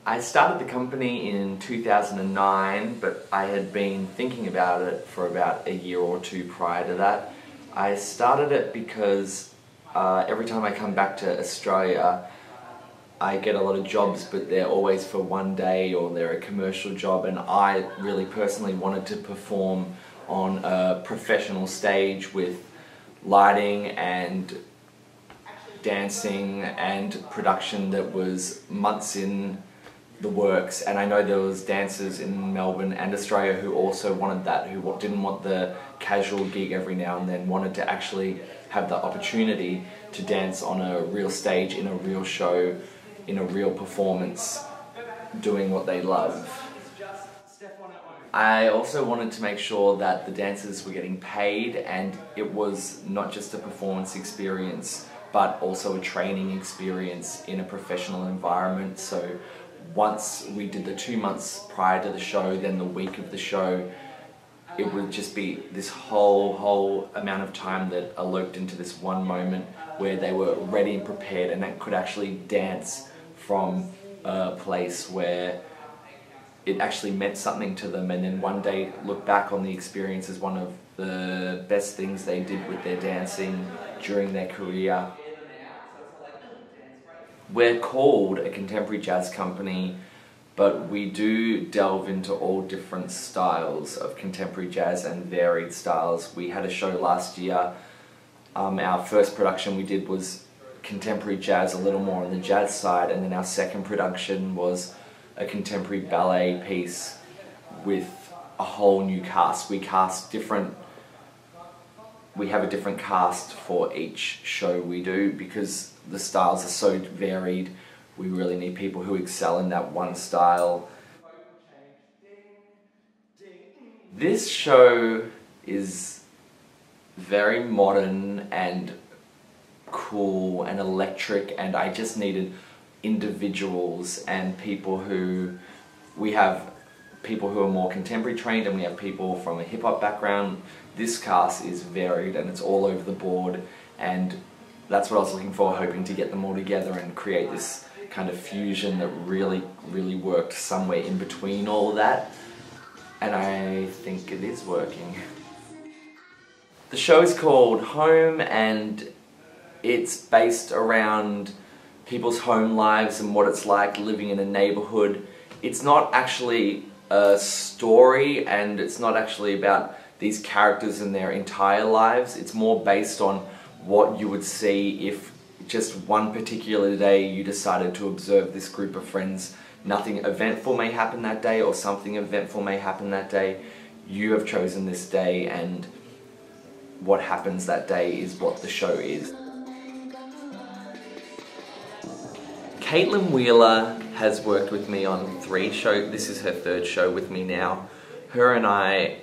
I started the company in 2009, but I had been thinking about it for about a year or two prior to that. I started it because every time I come back to Australia, I get a lot of jobs, but they're always for one day or they're a commercial job, and I really personally wanted to perform on a professional stage with lighting and dancing and production that was months in the works. And I know there was dancers in Melbourne and Australia who also wanted that, who didn't want the casual gig every now and then, wanted to actually have the opportunity to dance on a real stage, in a real show, in a real performance, doing what they love. I also wanted to make sure that the dancers were getting paid, and it was not just a performance experience but also a training experience in a professional environment. So once we did the 2 months prior to the show, then the week of the show, it would just be this whole amount of time that eloped into this one moment where they were ready and prepared, and they could actually dance from a place where it actually meant something to them, and then one day look back on the experience as one of the best things they did with their dancing during their career. We're called a contemporary jazz company, but we do delve into all different styles of contemporary jazz and varied styles. We had a show last year. Our first production we did was contemporary jazz, a little more on the jazz side, and then our second production was a contemporary ballet piece with a whole new cast. We have a different cast for each show we do because the styles are so varied. We really need people who excel in that one style. This show is very modern and cool and electric, and I just needed individuals and people who, we have people who are more contemporary trained and we have people from a hip-hop background. This cast is varied and it's all over the board, and that's what I was looking for, hoping to get them all together and create this kind of fusion that really worked somewhere in between all of that, and I think it is working. The show is called Home, and it's based around people's home lives and what it's like living in a neighborhood. It's not actually a story, and it's not actually about these characters and their entire lives. It's more based on what you would see if just one particular day you decided to observe this group of friends. Nothing eventful may happen that day, or something eventful may happen that day. You have chosen this day, and what happens that day is what the show is. Caitlin Wheeler has worked with me on 3 shows. This is her 3rd show with me now. Her and I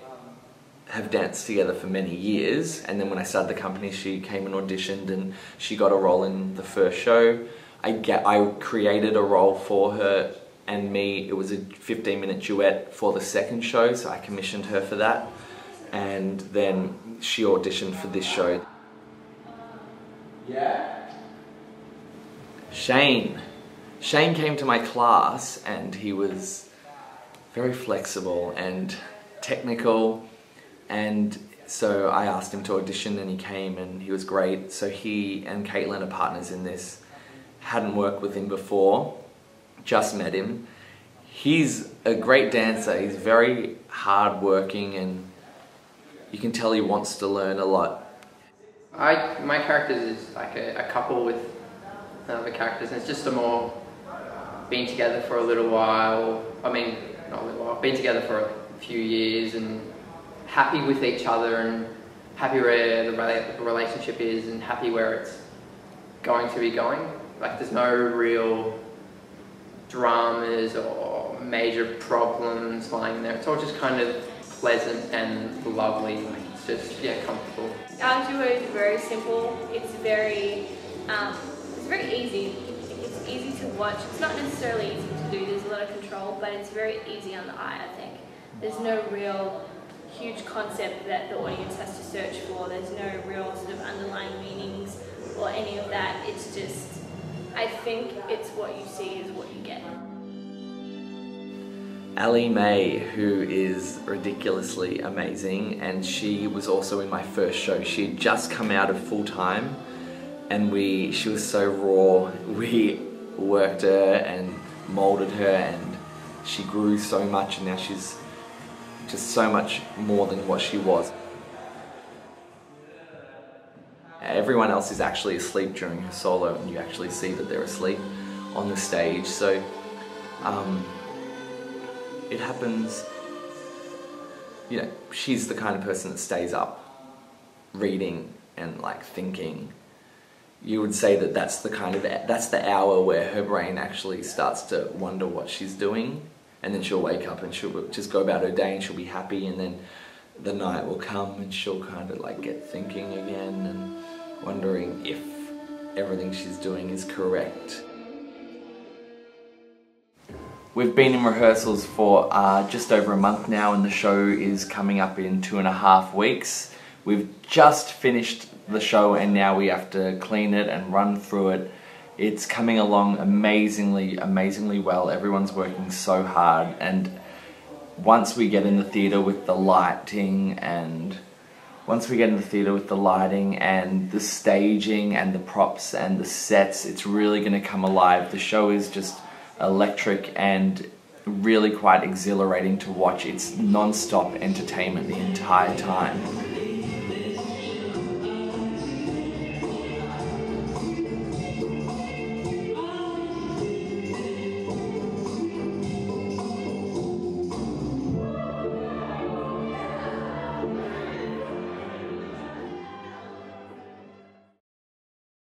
have danced together for many years, and then when I started the company she came and auditioned and she got a role in the first show. I created a role for her and me. It was a 15-minute duet for the second show, so I commissioned her for that, and then she auditioned for this show. Yeah? Shane came to my class, and he was very flexible and technical, and so I asked him to audition and he came and he was great. So he and Caitlin are partners in this. Hadn't worked with him before, just met him. He's a great dancer, he's very hard-working, and you can tell he wants to learn a lot. My characters is like a couple with other characters, and it's just a more been together for a little while. I mean, not a little while, been together for a few years and happy with each other and happy where the relationship is and happy where it's going to be going. Like, there's no real dramas or major problems lying there. It's all just kind of pleasant and lovely. Like, it's just, yeah, comfortable. Our duo is very simple. It's very easy. It's easy to watch. It's not necessarily easy to do. There's a lot of control, but it's very easy on the eye, I think. There's no real huge concept that the audience has to search for. There's no real sort of underlying meanings or any of that. It's just, I think it's what you see is what you get. Ali May, who is ridiculously amazing, and she was also in my first show. She had just come out of full-time, and she was so raw. We worked her and molded her, and she grew so much, and now she's just so much more than what she was. Everyone else is actually asleep during her solo, and you actually see that they're asleep on the stage. So it happens, you know, she's the kind of person that stays up reading and like thinking. You would say that that's the hour where her brain actually starts to wonder what she's doing, and then she'll wake up and she'll just go about her day and she'll be happy, and then the night will come and she'll kind of like get thinking again and wondering if everything she's doing is correct. We've been in rehearsals for just over a month now, and the show is coming up in 2.5 weeks. We've just finished the show and now we have to clean it and run through it. It's coming along amazingly well. Everyone's working so hard, and once we get in the theatre with the lighting and the staging and the props and the sets, it's really going to come alive. The show is just electric and really quite exhilarating to watch. It's non-stop entertainment the entire time.